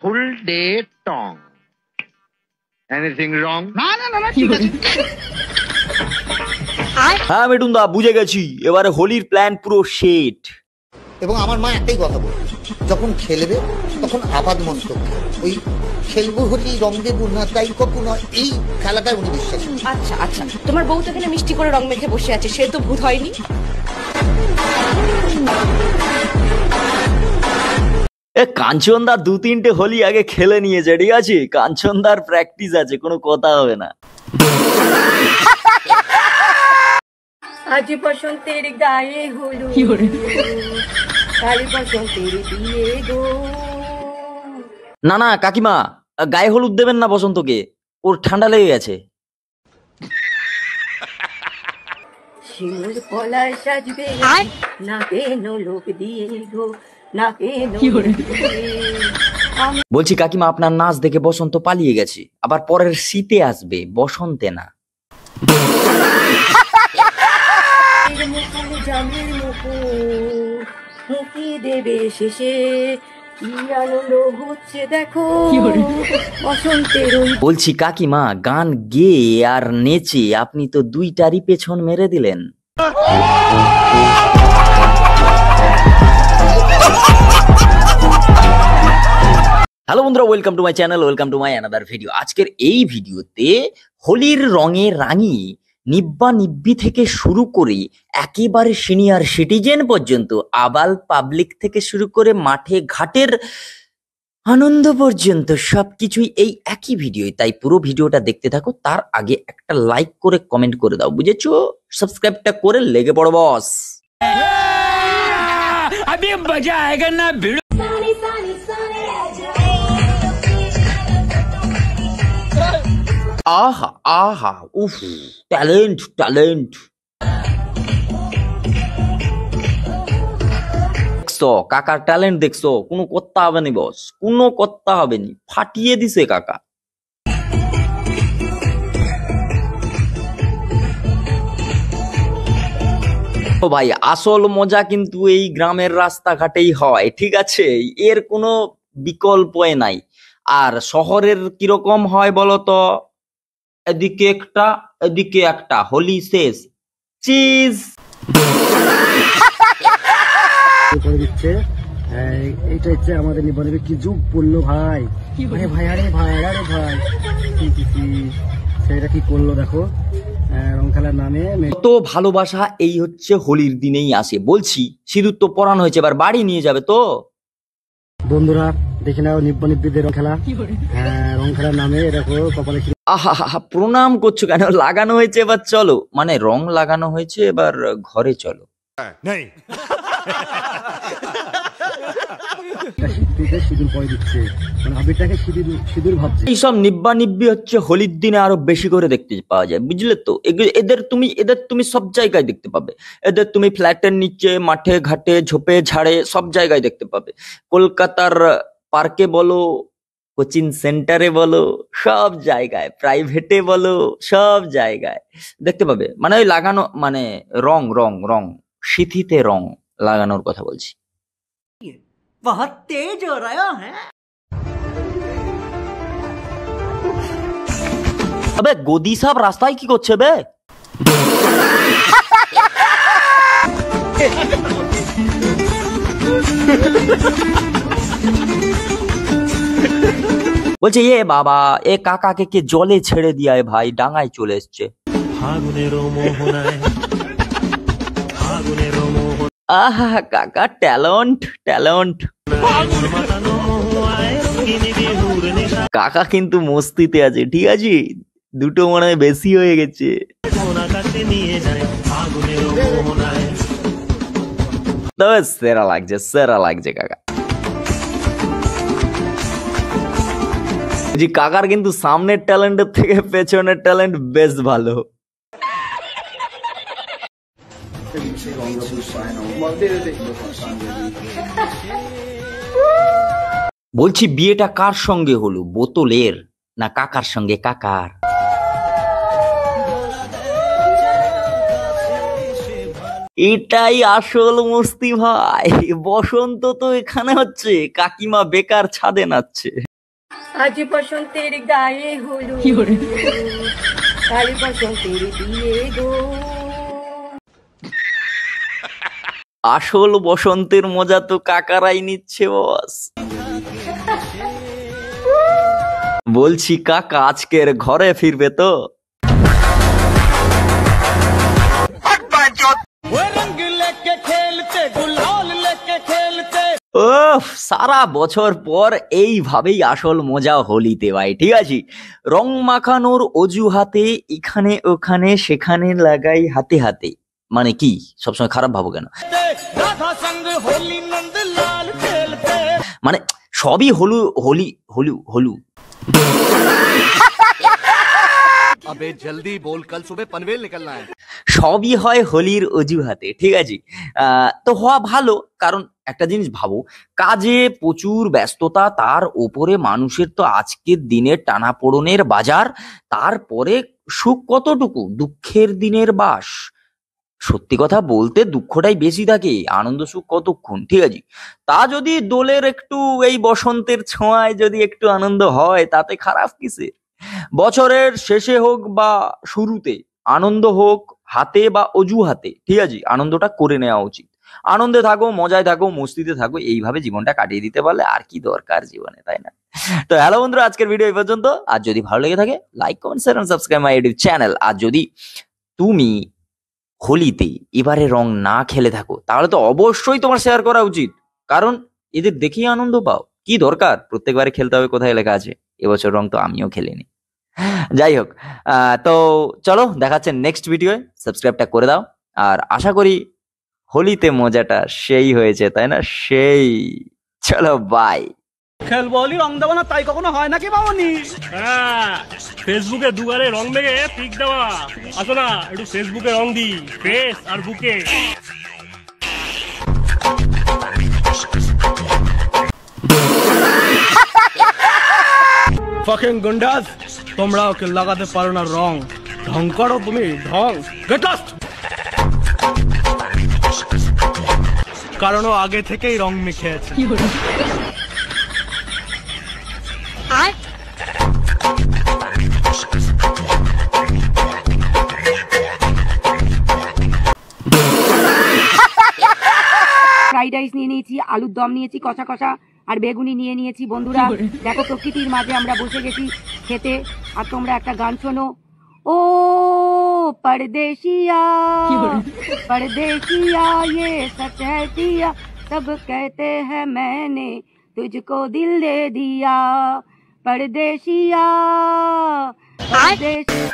full day tong. Anything wrong? না ঠিক আছে। হ্যাঁ মিঠুন দা বুঝে গেছি, এবারে হোলির প্ল্যান পুরো সেট। এবং আমার মা একটাই কথা বলে, যখন খেলবে তখন আপাদ মস্তক ওই খেলবো হলি রং দেবো না তাই কপু নয়, এই খেলাটাই উনি বিশ্বাস। আচ্ছা আচ্ছা, তোমার বউ তো এখানে মিষ্টি করে রং মেখে বসে আছে, সে তো ভূত হয়নি? কাঞ্চনদা 2-3টে হোলি আগে খেলে নিয়েছে, ঠিক আছে? কাঞ্চনদার প্র্যাকটিস আছে, কোনো কথা হবে না। আজ বসন্তের গায়ে হলুদ, কাল বসন্তের বিয়ে গো। না না কাকিমা, গায়ে হলুদ দেবেন না বসন্তকে, ওর ঠান্ডা লেগে গেছে। শিমুল পলাশ সাজবে না কেন লোক দিয়ে গো, না কেন। বলছি কাকিমা, আপনার নাচ দেখে বসন্ত পালিয়ে গেছে, আবার পরের শীতে আসবে, বসন্তে না। দেবে শেষে কি আনন্দ হচ্ছে দেখো বসন্তের। বলছি কাকিমা, গান গেয়ে আর নেচে আপনি তো দুইটারই পেছন মেরে দিলেন। হ্যালো বন্ধুরা, welcome to my channel, welcome to my another video. আজকের এই ভিডিওতে হোলির রঙে রাঙিয়ে নিব্বা নিব্বি থেকে শুরু করে একেবারে সিনিয়র সিটিজেন পর্যন্ত, আবাল পাবলিক থেকে শুরু করে মাঠে ঘাটের আনন্দ পর্যন্ত সবকিছুই এই একই ভিডিও। তাই পুরো ভিডিওটা দেখতে থাকো, তার আগে একটা লাইক করে কমেন্ট করে দাও, বুঝেছো? সাবস্ক্রাইবটা করে লেগে পড়ো বস। আহা আহা, উফ, ট্যালেন্ট ট্যালেন্ট। দেখছো কাকার ট্যালেন্ট, দেখছো? কোনো করতে হবে না বস, কোনো করতে হবে না, ফাটিয়ে দিছে কাকা। ও ভাই, আসল মজা কিন্তু এই গ্রামের রাস্তাঘাটেই হয়, ঠিক আছে? এর কোনো বিকল্পই নাই। আর শহরের কিরকম হয় বলতো? এদিকে একটা এদিকে একটা, হোলি শেষ, চিজ। এইটা হচ্ছে আমাদের নিবন্ধে কি যুগ পড়লো ভাই, ভাই ভাই আরে ভাই আরে ভাই, সেটা কি করলো দেখো, রং খেলার নামে। তো ভালোবাসা এই হচ্ছে হোলির দিনেই আসে। বলছি সিঁদুর তো পরানো হয়েছে, এবার বাড়ি নিয়ে যাবে তো? বন্ধুরা দেখে নাও নিব্বা নিব্বিদের রং খেলা, রং খেলার নামে দেখো কপালে। আহা, প্রণাম করছো কেন? লাগানো হয়েছে, এবার চলো, মানে রং লাগানো হয়েছে, এবার ঘরে চলো। এইসব নিব্বা নিব্বি হচ্ছে হোলির দিনে আরো বেশি করে দেখতে পাওয়া যায়, বুঝলে তো? এদের তুমি সব জায়গায় দেখতে পাবে। এদের তুমি ফ্ল্যাটের নিচে, মাঠে ঘাটে, ঝোপে ঝাড়ে সব জায়গায় দেখতে পাবে। কলকাতার পার্কে বলো, কোচিং সেন্টারে বলো, সব জায়গায়, প্রাইভেটে বলো, সব জায়গায় দেখতে পাবে। মানে ওই লাগানো, মানে রং রং রং সিথিতে রং লাগানোর কথা বলছি। बहुत तेज हो रहा है। আবে গদি সাহেব রাস্তায় কি করছে বে? বলছে এ বাবা, এ কাকাকে কে জলে ছেড়ে দিয়া ভাই, ডাঙায় চলে এসছে। আহা কাকা, ট্যালেন্ট ট্যালেন্ট। কাকা কিন্তু মস্তিতে আছে, ঠিক আছে? দুটো মনে হয় বেশি হয়ে গেছে। তবে সেরা লাগছে, সেরা লাগছে কাকা। কাকার কিন্তু সামনের ট্যালেন্টের থেকে পেছনের ট্যালেন্ট বেশ ভালো। বলছি বিয়েটা কার সঙ্গে হলো, বোতলের না কাকার সঙ্গে কাকার? এটাই আসল মস্তি ভাই। বসন্ত তো এখানে হচ্ছে, কাকিমা বেকার ছাদে নাচছে। আজ বসন্তের গায়ে হলুদ, কাল বসন্তের বিয়ে গো। আসল বসন্তের মজা তো কাকারাই নিচ্ছে বস। বলছি কাকা আজকের ঘরে ফিরবে তো? ওফ, সারা বছর পর এইভাবেই আসল মজা হোলিতে ভাই, ঠিক আছে? রং মাখানোর অজুহাতে এখানে ওখানে সেখানে লাগাই হাতে হাতে, মানে কি সবসময় খারাপ ভাবো কেন? মানে সবই হলু হোলি হলু হলু। अबे जल्दी बोल, कल सुबह पनवेल निकलना है। সবই হয় হোলির অজুহাতে, ঠিক আছে? তো হওয়া ভালো, কারণ একটা জিনিস ভাবো, কাজে প্রচুর ব্যস্ততা, তার উপরে মানুষের তো আজকের দিনে টানাপোড়েনের বাজার, তারপরে সুখ কতটুকু, দুঃখের দিনের বাস। সত্যি কথা বলতে দুঃখটাই বেশি থাকে, আনন্দ সুখ কতক্ষণ, ঠিক আছে? তা যদি দোলের একটু এই বসন্তের ছোঁয়ায় যদি একটু আনন্দ হয়, তাতে খারাপ কিসে? বছরের শেষে হোক বা শুরুতে, আনন্দ হোক হাতে বা অজুহাতে, ঠিক আছে? আনন্দটা করে নেওয়া উচিত। আনন্দে থাকো, মজায় থাকো, মস্তিতে থাকো, এইভাবে জীবনটা কাটিয়ে দিতে পারলে আর কি দরকার জীবনে, তাই না? তো হ্যালো বন্ধুরা, আজকের ভিডিও এই পর্যন্ত। আর যদি ভালো লেগে থাকে, like comment share and subscribe my YouTube channel. আর যদি তুমি হোলিতে এবারে রং না খেলে থাকো, তাহলে তো অবশ্যই তোমার শেয়ার করা উচিত, কারণ এদের দেখেই আনন্দ পাও। কি দরকার প্রত্যেকবারে খেলতে হবে? কোথায় লেখা আছে এবছর রং তো আমিও খেলিনি। যাই হোক, তো চলো দেখাচ্ছে নেক্সট ভিডিও। সাবস্ক্রাইবটা করে দাও, আর আশা করি হোলিতে মজাটা সেই হয়েছে, তাই না? সেই চলো বাই। খেলবো হোলি, রং দেবো না তাই কখনো হয় নাকি মামনি? হ্যাঁ, ফেসবুকে দুবারে রং মেঘে পিক দেওয়া। আসো না একটু ফেসবুকে রং দি, ফেস আর বুকে। ফাকিং গুন্ডাস, তোমরা ওকে লাগাতে পারো না রং, ঢং করো তুমি, ঢং। Get lost. কারণ ও আগে থেকেই রং মেখে আছে। ফ্রাইড রাইস নিয়ে নিয়েছি, আলুর দম নিয়েছি কষা কষা, আর বেগুনি নিয়ে নিয়েছি। বন্ধুরা দেখো, প্রকৃতির মাঝে আমরা বসে গেছি খেতে, আর তোমরা একটা গান শোনো। ও परदेसिया परदेसिया ये सच है सिया, सब कहते हैं मैंने तुझको दिल दे दिया। परदेसिया परदेसिया